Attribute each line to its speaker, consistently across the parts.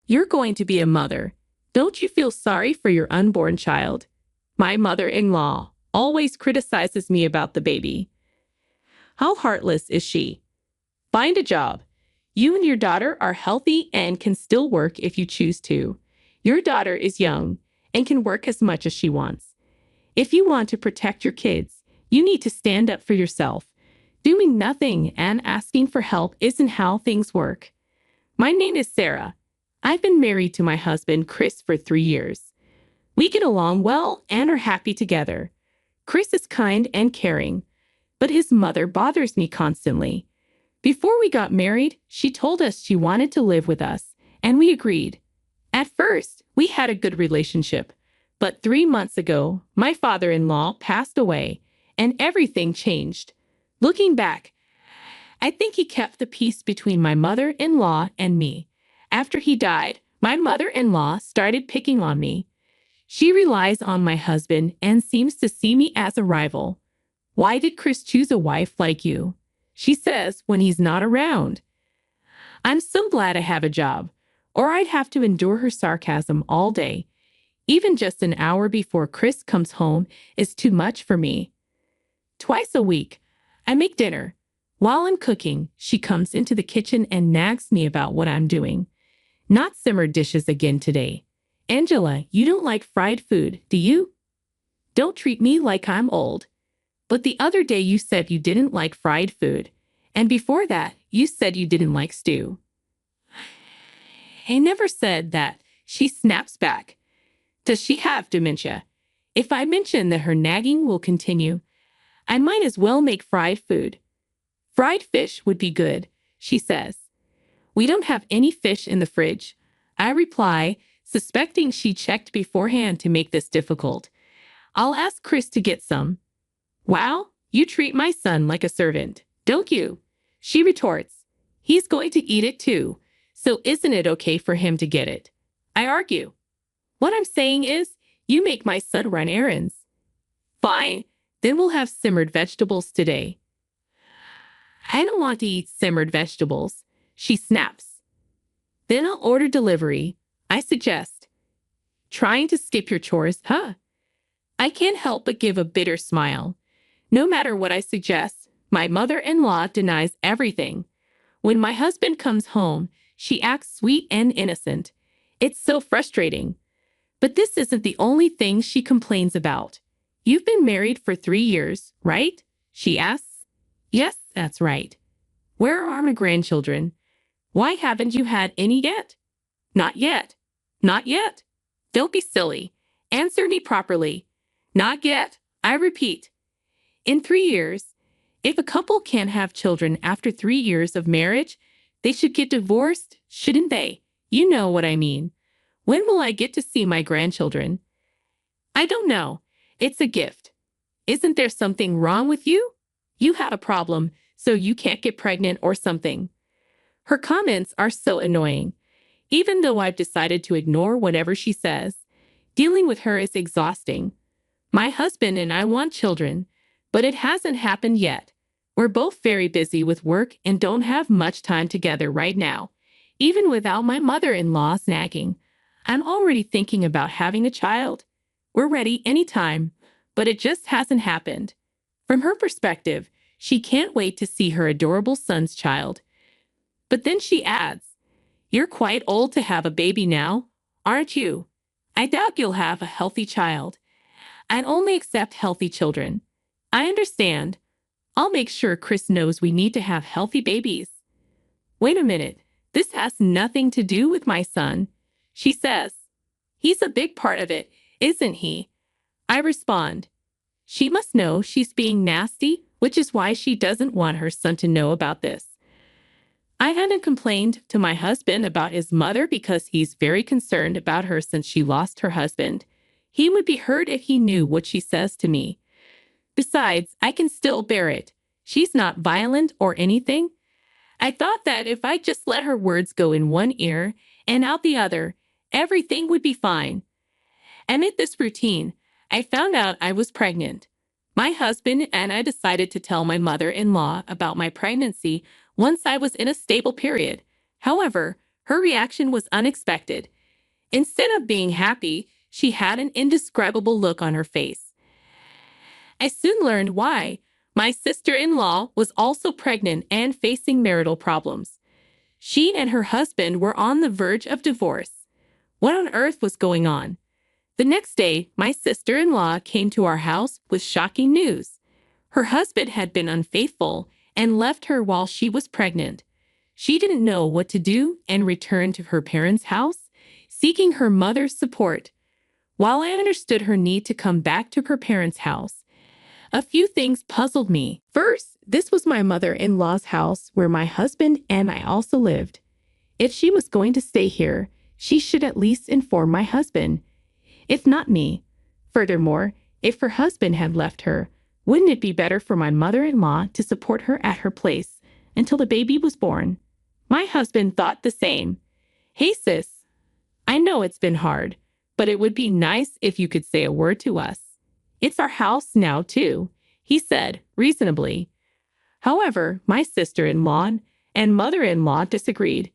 Speaker 1: You're going to be a mother. Don't you feel sorry for your unborn child? My mother-in-law always criticizes me about the baby. How heartless is she? Find a job. You and your daughter are healthy and can still work if you choose to. Your daughter is young and can work as much as she wants. If you want to protect your kids, you need to stand up for yourself. Doing nothing and asking for help isn't how things work. My name is Sarah. I've been married to my husband, Chris, for 3 years. We get along well and are happy together. Chris is kind and caring, but his mother bothers me constantly. Before we got married, she told us she wanted to live with us, and we agreed. At first, we had a good relationship, but 3 months ago, my father-in-law passed away, and everything changed. Looking back, I think he kept the peace between my mother-in-law and me. After he died, my mother-in-law started picking on me. She relies on my husband and seems to see me as a rival. Why did Chris choose a wife like you? She says when he's not around. I'm so glad I have a job, or I'd have to endure her sarcasm all day. Even just an hour before Chris comes home is too much for me. Twice a week, I make dinner. While I'm cooking, she comes into the kitchen and nags me about what I'm doing. Not simmered dishes again today. Angela, you don't like fried food, do you? Don't treat me like I'm old. But the other day you said you didn't like fried food. And before that, you said you didn't like stew. I never said that. She snaps back. Does she have dementia? If I mention that her nagging will continue, I might as well make fried food. Fried fish would be good, she says. We don't have any fish in the fridge. I reply, suspecting she checked beforehand to make this difficult. I'll ask Chris to get some. Wow, you treat my son like a servant, don't you? She retorts. He's going to eat it too, so isn't it okay for him to get it? I argue. What I'm saying is, you make my son run errands. Fine, then we'll have simmered vegetables today. I don't want to eat simmered vegetables, she snaps. Then I'll order delivery, I suggest. Trying to skip your chores, huh? I can't help but give a bitter smile. No matter what I suggest, my mother-in-law denies everything. When my husband comes home, she acts sweet and innocent. It's so frustrating. But this isn't the only thing she complains about. You've been married for 3 years, right? She asks. Yes, that's right. Where are my grandchildren? Why haven't you had any yet? Not yet. Not yet. Don't be silly. Answer me properly. Not yet. I repeat. In 3 years, if a couple can't have children after 3 years of marriage, they should get divorced, shouldn't they? You know what I mean. When will I get to see my grandchildren? I don't know. It's a gift. Isn't there something wrong with you? You have a problem, so you can't get pregnant or something. Her comments are so annoying. Even though I've decided to ignore whatever she says, dealing with her is exhausting. My husband and I want children, but it hasn't happened yet. We're both very busy with work and don't have much time together right now. Even without my mother-in-law's nagging, I'm already thinking about having a child. We're ready anytime, but it just hasn't happened. From her perspective, she can't wait to see her adorable son's child. But then she adds, "You're quite old to have a baby now, aren't you? I doubt you'll have a healthy child. I'd only accept healthy children. I understand. I'll make sure Chris knows we need to have healthy babies." Wait a minute. This has nothing to do with my son, she says. He's a big part of it, isn't he? I respond. She must know she's being nasty, which is why she doesn't want her son to know about this. I hadn't complained to my husband about his mother because he's very concerned about her since she lost her husband. He would be hurt if he knew what she says to me. Besides, I can still bear it. She's not violent or anything. I thought that if I just let her words go in one ear and out the other, everything would be fine. Amid this routine, I found out I was pregnant. My husband and I decided to tell my mother-in-law about my pregnancy once I was in a stable period. However, Her reaction was unexpected. Instead of being happy, she had an indescribable look on her face. I soon learned why. My sister-in-law was also pregnant and facing marital problems. She and her husband were on the verge of divorce. What on earth was going on? The next day, my sister-in-law came to our house with shocking news. Her husband had been unfaithful and left her while she was pregnant. She didn't know what to do and returned to her parents' house, seeking her mother's support. While I understood her need to come back to her parents' house, a few things puzzled me. First, this was my mother-in-law's house where my husband and I also lived. If she was going to stay here, she should at least inform my husband, if not me. Furthermore, if her husband had left her, wouldn't it be better for my mother-in-law to support her at her place until the baby was born? My husband thought the same. Hey sis, I know it's been hard, but it would be nice if you could say a word to us. It's our house now too, he said reasonably. However, my sister-in-law and mother-in-law disagreed.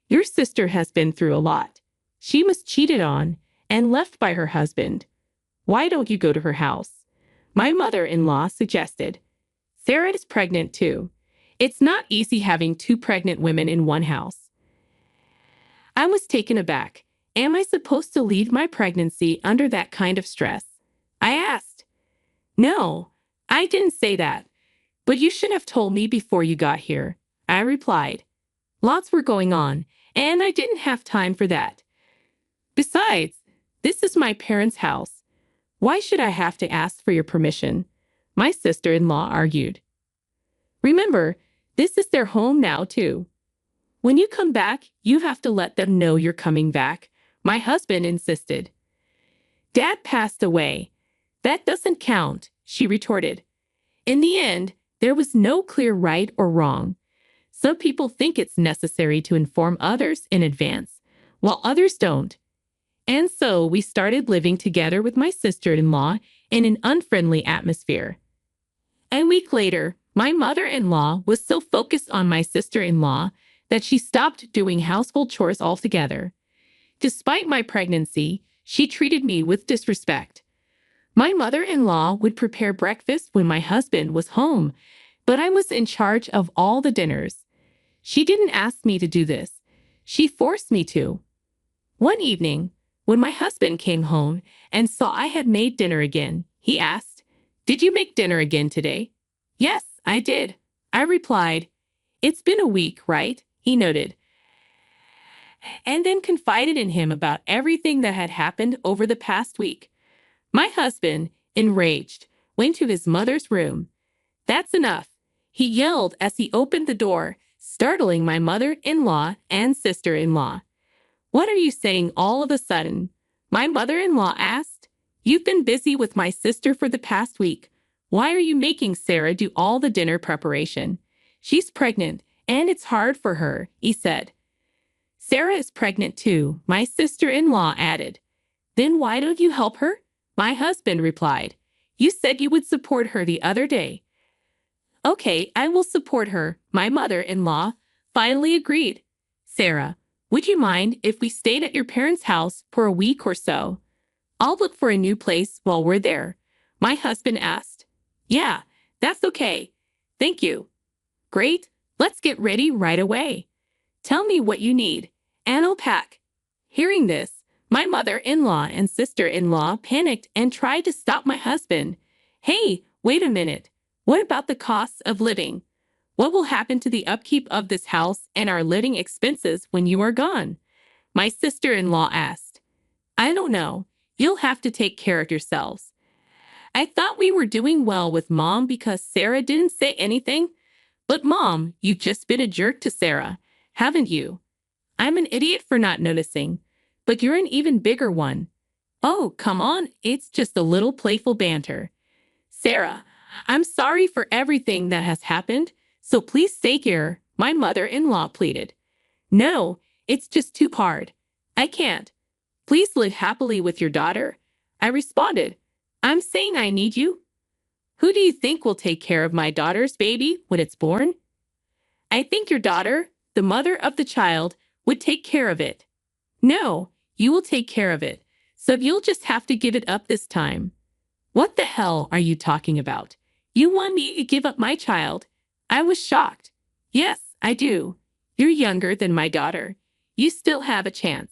Speaker 1: Your sister has been through a lot. She was cheated on and left by her husband. Why don't you go to her house? My mother-in-law suggested. Sarah is pregnant too. It's not easy having two pregnant women in one house. I was taken aback. Am I supposed to leave my pregnancy under that kind of stress? I asked. No, I didn't say that. But you should have told me before you got here, I replied. Lots were going on, and I didn't have time for that. Besides, this is my parents' house. Why should I have to ask for your permission? My sister-in-law argued. Remember, this is their home now, too. When you come back, you have to let them know you're coming back, my husband insisted. Dad passed away. That doesn't count, she retorted. In the end, there was no clear right or wrong. Some people think it's necessary to inform others in advance, while others don't. And so we started living together with my sister-in-law in an unfriendly atmosphere. A week later, my mother-in-law was so focused on my sister-in-law that she stopped doing household chores altogether. Despite my pregnancy, she treated me with disrespect. My mother-in-law would prepare breakfast when my husband was home, but I was in charge of all the dinners. She didn't ask me to do this. She forced me to. One evening, when my husband came home and saw I had made dinner again, he asked, "Did you make dinner again today?" "Yes, I did," I replied. "It's been a week, right?" he noted, and then confided in him about everything that had happened over the past week. My husband, enraged, went to his mother's room. "That's enough," he yelled as he opened the door, startling my mother-in-law and sister-in-law. "What are you saying all of a sudden?" my mother-in-law asked. "You've been busy with my sister for the past week. Why are you making Sarah do all the dinner preparation? She's pregnant, and it's hard for her," he said. "Sarah is pregnant too," my sister-in-law added. "Then why don't you help her?" my husband replied. "You said you would support her the other day." "Okay, I will support her," my mother-in-law finally agreed. "Sarah, would you mind if we stayed at your parents' house for a week or so? I'll look for a new place while we're there," my husband asked. "Yeah, that's okay. Thank you." "Great, let's get ready right away. Tell me what you need, and I'll pack." Hearing this, my mother-in-law and sister-in-law panicked and tried to stop my husband. "Hey, wait a minute. What about the costs of living? What will happen to the upkeep of this house and our living expenses when you are gone?" my sister-in-law asked. "I don't know. You'll have to take care of yourselves." I thought we were doing well with Mom because Sarah didn't say anything. But Mom, you've just been a jerk to Sarah, haven't you? I'm an idiot for not noticing, but you're an even bigger one. Oh, come on, it's just a little playful banter. Sarah, I'm sorry for everything that has happened, so please stay here, my mother-in-law pleaded. No, it's just too hard. I can't. Please live happily with your daughter, I responded. I'm saying I need you. Who do you think will take care of my daughter's baby when it's born? I think your daughter, the mother of the child, would take care of it. No, you will take care of it. So you'll just have to give it up this time. What the hell are you talking about? You want me to give up my child? I was shocked. Yes, I do. You're younger than my daughter. You still have a chance.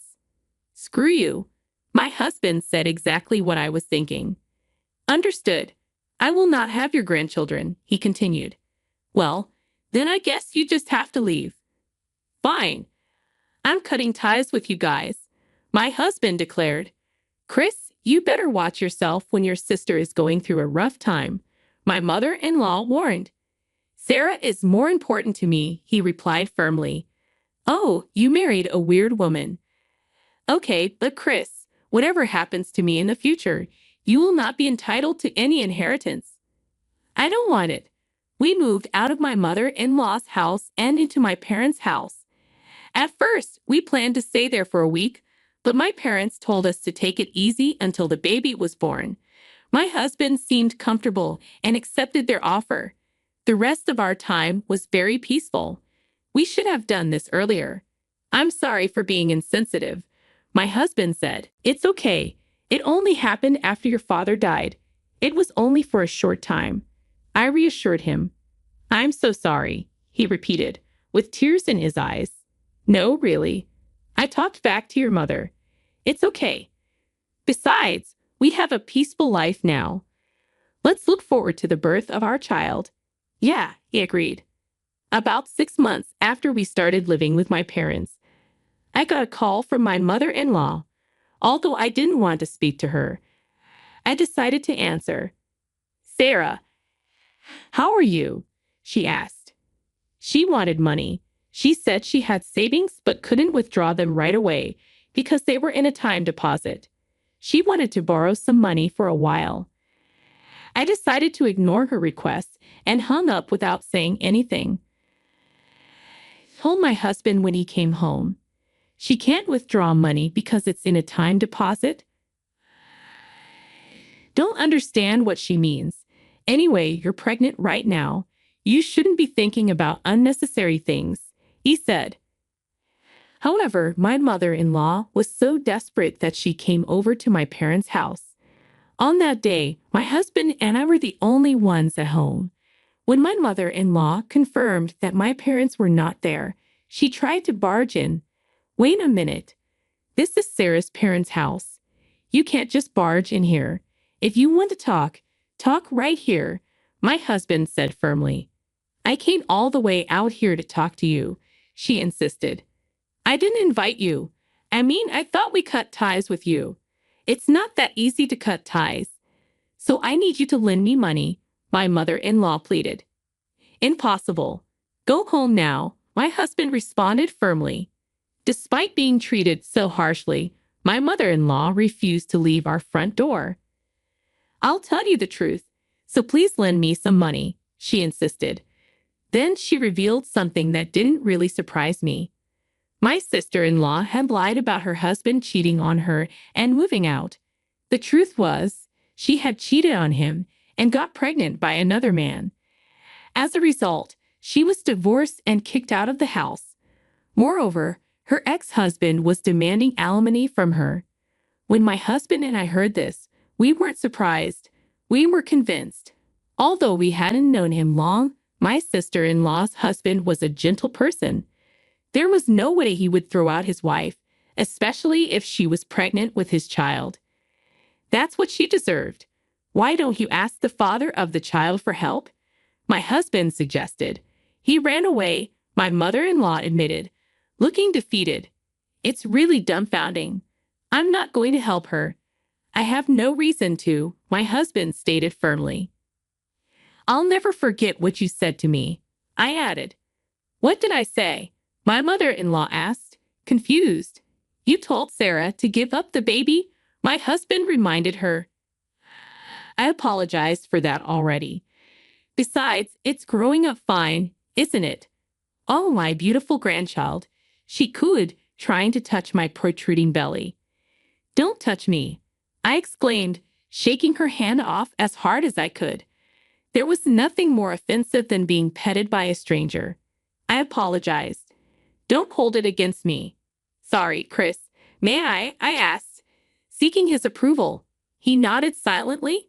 Speaker 1: Screw you. My husband said exactly what I was thinking. Understood. I will not have your grandchildren, he continued. Well, then I guess you just have to leave. Fine. I'm cutting ties with you guys, my husband declared. Chris, you better watch yourself when your sister is going through a rough time, my mother-in-law warned. Sarah is more important to me, he replied firmly. Oh, you married a weird woman. Okay, but Chris, whatever happens to me in the future, you will not be entitled to any inheritance. I don't want it. We moved out of my mother-in-law's house and into my parents' house. At first, we planned to stay there for a week, but my parents told us to take it easy until the baby was born. My husband seemed comfortable and accepted their offer. The rest of our time was very peaceful. We should have done this earlier. I'm sorry for being insensitive, my husband said. It's okay. It only happened after your father died. It was only for a short time. I reassured him. I'm so sorry, he repeated, with tears in his eyes. No, really. I talked back to your mother. It's okay. Besides, we have a peaceful life now. Let's look forward to the birth of our child. Yeah, he agreed. About 6 months after we started living with my parents, I got a call from my mother-in-law. Although I didn't want to speak to her, I decided to answer. Sarah, how are you? She asked. She wanted money. She said she had savings but couldn't withdraw them right away because they were in a time deposit. She wanted to borrow some money for a while. I decided to ignore her request and hung up without saying anything. I told my husband when he came home. She can't withdraw money because it's in a time deposit. Don't understand what she means. Anyway, you're pregnant right now. You shouldn't be thinking about unnecessary things, he said. However, my mother-in-law was so desperate that she came over to my parents' house. On that day, my husband and I were the only ones at home. When my mother-in-law confirmed that my parents were not there, she tried to barge in. Wait a minute. This is Sarah's parents' house. You can't just barge in here. If you want to talk, talk right here, my husband said firmly. I came all the way out here to talk to you, she insisted. I didn't invite you. I thought we cut ties with you. It's not that easy to cut ties. So I need you to lend me money, my mother-in-law pleaded. Impossible. Go home now, my husband responded firmly. Despite being treated so harshly, my mother-in-law refused to leave our front door. I'll tell you the truth, so please lend me some money, she insisted. Then she revealed something that didn't really surprise me. My sister-in-law had lied about her husband cheating on her and moving out. The truth was, she had cheated on him and got pregnant by another man. As a result, she was divorced and kicked out of the house. Moreover, her ex-husband was demanding alimony from her. When my husband and I heard this, we weren't surprised. We were convinced. Although we hadn't known him long, my sister-in-law's husband was a gentle person. There was no way he would throw out his wife, especially if she was pregnant with his child. That's what she deserved. Why don't you ask the father of the child for help? My husband suggested. He ran away, my mother-in-law admitted, looking defeated. It's really dumbfounding. I'm not going to help her. I have no reason to, my husband stated firmly. I'll never forget what you said to me, I added. What did I say? My mother-in-law asked, confused. You told Sarah to give up the baby? My husband reminded her. I apologized for that already. Besides, it's growing up fine, isn't it? Oh, my beautiful grandchild, she cooed, trying to touch my protruding belly. Don't touch me, I exclaimed, shaking her hand off as hard as I could. There was nothing more offensive than being petted by a stranger. I apologized. Don't hold it against me, Sorry, Chris. May I asked, seeking his approval. He nodded silently.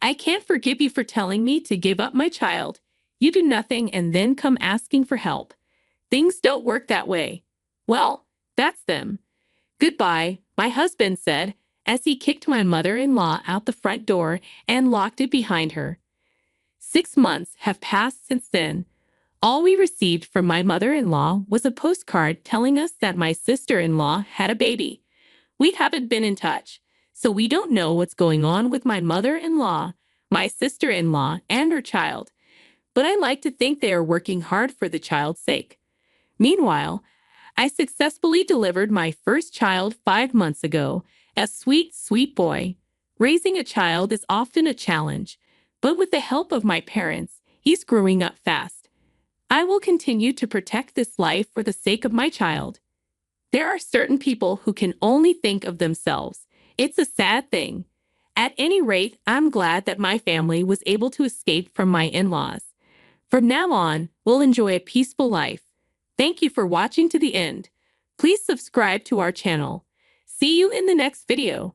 Speaker 1: I can't forgive you for telling me to give up my child. You do nothing and then come asking for help. Things don't work that way. Well, that's them. Goodbye, my husband said, as he kicked my mother-in-law out the front door and locked it behind her. 6 months have passed since then. All we received from my mother-in-law was a postcard telling us that my sister-in-law had a baby. We haven't been in touch, so we don't know what's going on with my mother-in-law, my sister-in-law, and her child. But I like to think they are working hard for the child's sake. Meanwhile, I successfully delivered my first child 5 months ago, a sweet, sweet boy. Raising a child is often a challenge, but with the help of my parents, he's growing up fast. I will continue to protect this life for the sake of my child. There are certain people who can only think of themselves. It's a sad thing. At any rate, I'm glad that my family was able to escape from my in-laws. From now on, we'll enjoy a peaceful life. Thank you for watching to the end. Please subscribe to our channel. See you in the next video.